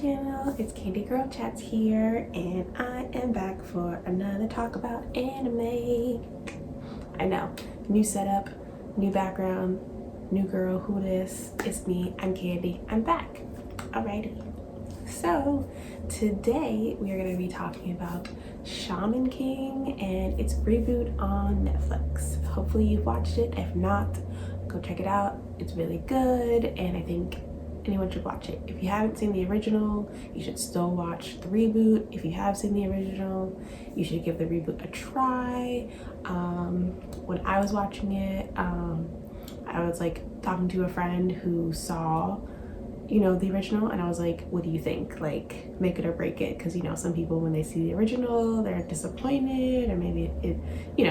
channel. It's CandigirlChats here, and I am back for another talk about anime. I know, new setup, new background, new girl. Who this? It's me. I'm Candy. I'm back. Alrighty. So today we are going to be talking about Shaman King and its reboot on Netflix. Hopefully you've watched it. If not, go check it out. It's really good, and I think anyone should watch it. If you haven't seen the original, you should still watch the reboot. If you have seen the original, you should give the reboot a try. When I was watching it, I was like talking to a friend who saw, the original, and I was like, what do you think? Like, make it or break it? Because some people, when they see the original, they're disappointed, or maybe it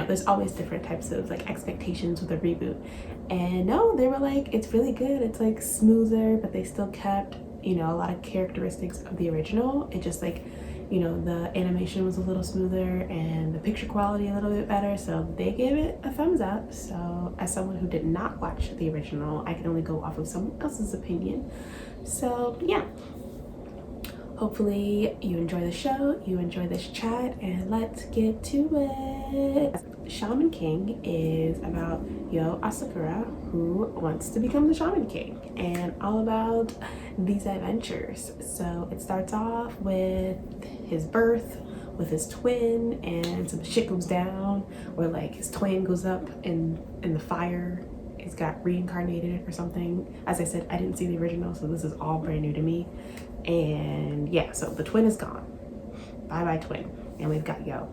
there's always different types of like expectations with a reboot. And no, they were like, it's really good. It's like smoother, but they still kept a lot of characteristics of the original. It just like the animation was a little smoother and the picture quality a little bit better, so they gave it a thumbs up. So as someone who did not watch the original, I can only go off of someone else's opinion. So yeah, hopefully you enjoy the show, you enjoy this chat, and let's get to it. Shaman King is about Asakura, who wants to become the Shaman King, and all about these adventures. So it starts off with his birth with his twin, and some shit goes down where like his twin goes up in the fire. It's got reincarnated or something. As I said, I didn't see the original, so this is all brand new to me. And yeah, so the twin is gone. Bye bye twin. And we've got Yo.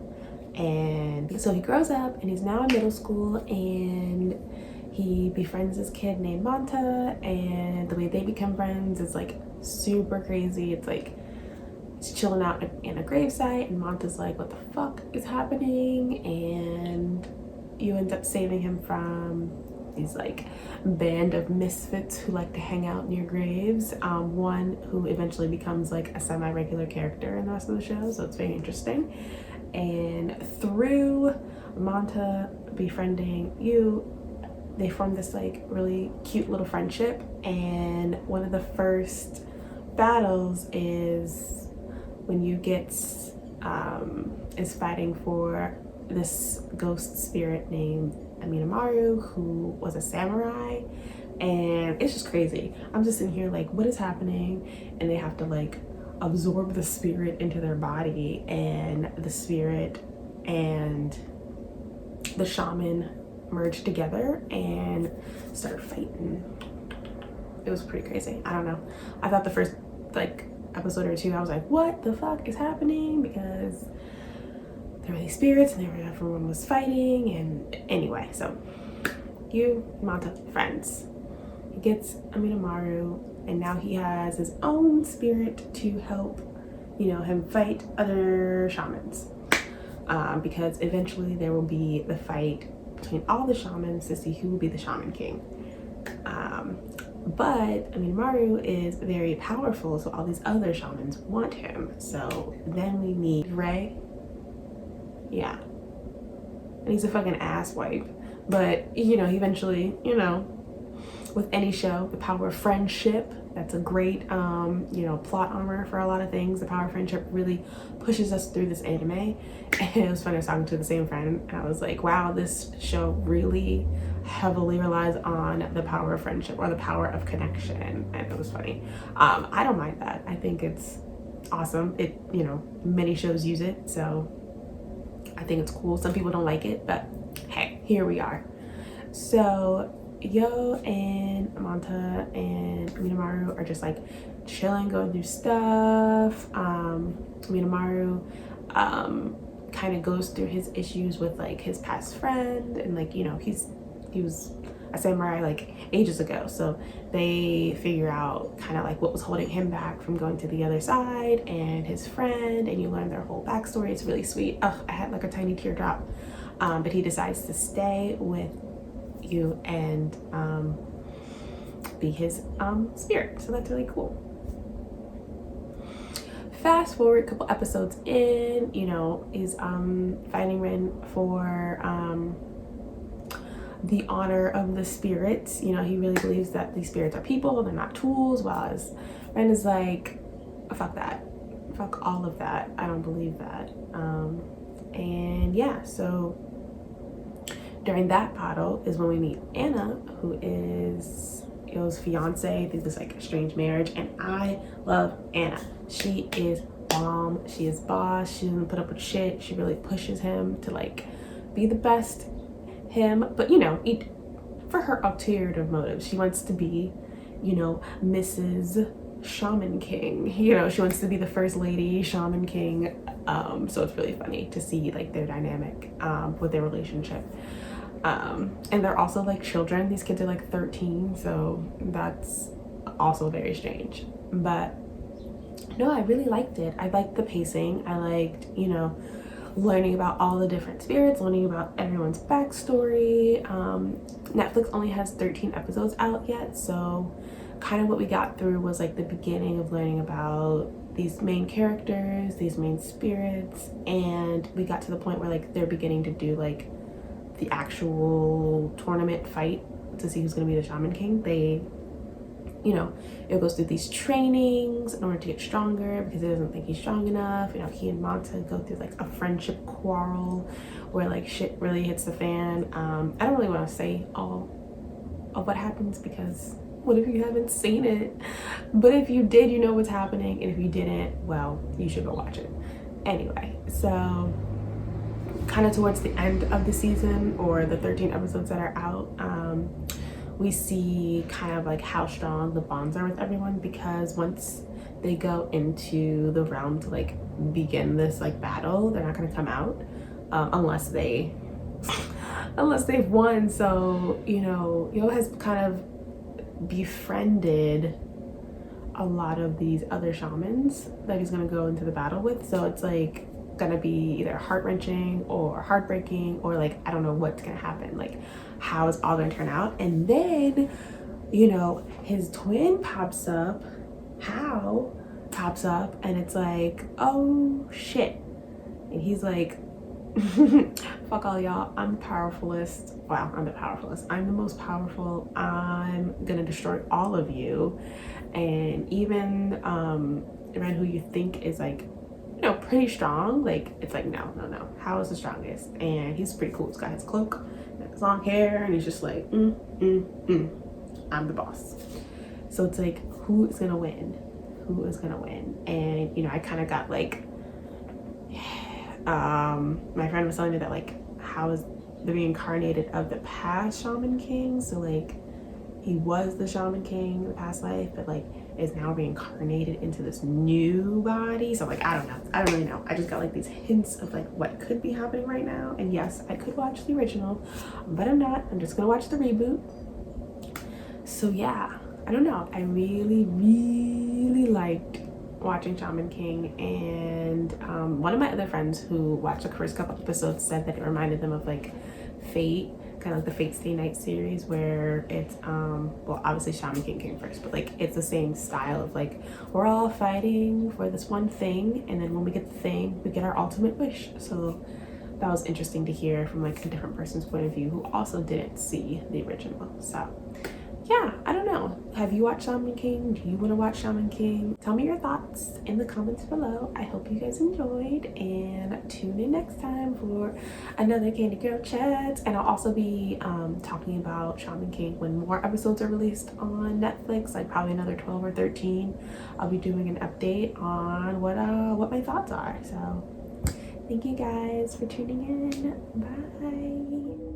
And so he grows up and he's now in middle school, and he befriends this kid named Manta, and the way they become friends is like super crazy. It's like he's chilling out in a gravesite, and Manta's like, what the fuck is happening? And you end up saving him from these like band of misfits who like to hang out near graves. One who eventually becomes like a semi-regular character in the rest of the show, so it's very interesting. And through Manta befriending you, they form this like really cute little friendship. And one of the first battles is when you is fighting for this ghost spirit named Aminamaru, who was a samurai. And it's just crazy. I'm just sitting here like, what is happening? And they have to like absorb the spirit into their body, and the spirit and the shaman merge together and start fighting. It was pretty crazy. I don't know. I thought the first like episode or two, I was like, what the fuck is happening? Because there were these spirits and everyone was fighting. And anyway, so Manta, friends. He gets Aminamaru, and now he has his own spirit to help, him fight other shamans. Because eventually there will be the fight between all the shamans to see who will be the Shaman King. But Aminamaru is very powerful, so all these other shamans want him. So then we meet Ray. Yeah. And he's a fucking asswipe. But, he eventually, with any show, the power of friendship, that's a great, plot armor for a lot of things. The power of friendship really pushes us through this anime. And it was funny, I was talking to the same friend, and I was like, wow, this show really heavily relies on the power of friendship, or the power of connection. And it was funny. I don't mind that. I think it's awesome. Many shows use it, so I think it's cool. Some people don't like it, but hey, here we are. So Yo and Manta and Aminamaru are just like chilling, going through stuff. Aminamaru kind of goes through his issues with like his past friend, and like he was a samurai like ages ago, so they figure out kind of like what was holding him back from going to the other side, and his friend, and you learn their whole backstory. It's really sweet. I had like a tiny teardrop. But he decides to stay with you and be his spirit, so that's really cool. Fast forward a couple episodes in, he's fighting Ren for the honor of the spirits. He really believes that these spirits are people, they're not tools, while as Ren is like, fuck that. Fuck all of that. I don't believe that. And yeah, so during that battle is when we meet Anna, who is Yo's fiance through this like strange marriage. And I love Anna. She is bomb. She is boss. She doesn't put up with shit. She really pushes him to like be the best him, but you know, for her ulterior motives. She wants to be, you know, Mrs. Shaman King. You know, she wants to be the first lady Shaman King. So it's really funny to see like their dynamic with their relationship. And they're also like children. These kids are like 13, so that's also very strange. But no, I really liked it. I liked the pacing. I liked, you know, learning about all the different spirits, learning about everyone's backstory. Netflix only has 13 episodes out yet, so kind of what we got through was like the beginning of learning about these main characters, these main spirits, and we got to the point where like they're beginning to do like the actual tournament fight to see who's going to be the Shaman King. They, you know, it goes through these trainings in order to get stronger because he doesn't think he's strong enough. You know, he and Manta go through like a friendship quarrel where like shit really hits the fan. I don't really want to say all of what happens because what if you haven't seen it? But if you did, you know what's happening, and if you didn't, well, you should go watch it. Anyway, so kind of towards the end of the season, or the 13 episodes that are out, we see kind of like how strong the bonds are with everyone, because once they go into the realm to like begin this like battle, they're not going to come out unless they've won. So, you know, Yo has kind of befriended a lot of these other shamans that he's going to go into the battle with. So it's like gonna be either heart-wrenching or heartbreaking, or like I don't know what's gonna happen, like how it's all gonna turn out. And then, you know, his twin pops up, Hao pops up, and it's like, oh shit. And he's like, fuck all y'all, I'm the powerfulest. Wow, I'm the powerfulest. I'm the most powerful. I'm gonna destroy all of you. And even Ren, who you think is like, you know, pretty strong, like it's like no, Hao is the strongest, and he's pretty cool. He's got his cloak, his long hair, and he's just like, I'm the boss. So it's like, who is gonna win? Who is gonna win? And you know, I kind of got like, my friend was telling me that like Hao is the reincarnated of the past Shaman King. So like he was the Shaman King in the past life, but like is now reincarnated into this new body. So like I don't really know. I just got like these hints of like what could be happening right now. And yes, I could watch the original, but I'm not. I'm just gonna watch the reboot. So yeah, I don't know. I really liked watching Shaman King. And one of my other friends who watched the first couple episodes said that it reminded them of like Fate, kind of like the Fate Stay Night series, where it's well, obviously Shaman King came first, but like it's the same style of like we're all fighting for this one thing, and then when we get the thing, we get our ultimate wish. So that was interesting to hear from like a different person's point of view who also didn't see the original. So yeah, I don't know. Have you watched Shaman King? Do you want to watch Shaman King? Tell me your thoughts in the comments below. I hope you guys enjoyed, and tune in next time for another Candy Girl Chats. And I'll also be talking about Shaman King when more episodes are released on Netflix, like probably another 12 or 13. I'll be doing an update on what my thoughts are. So thank you guys for tuning in. Bye.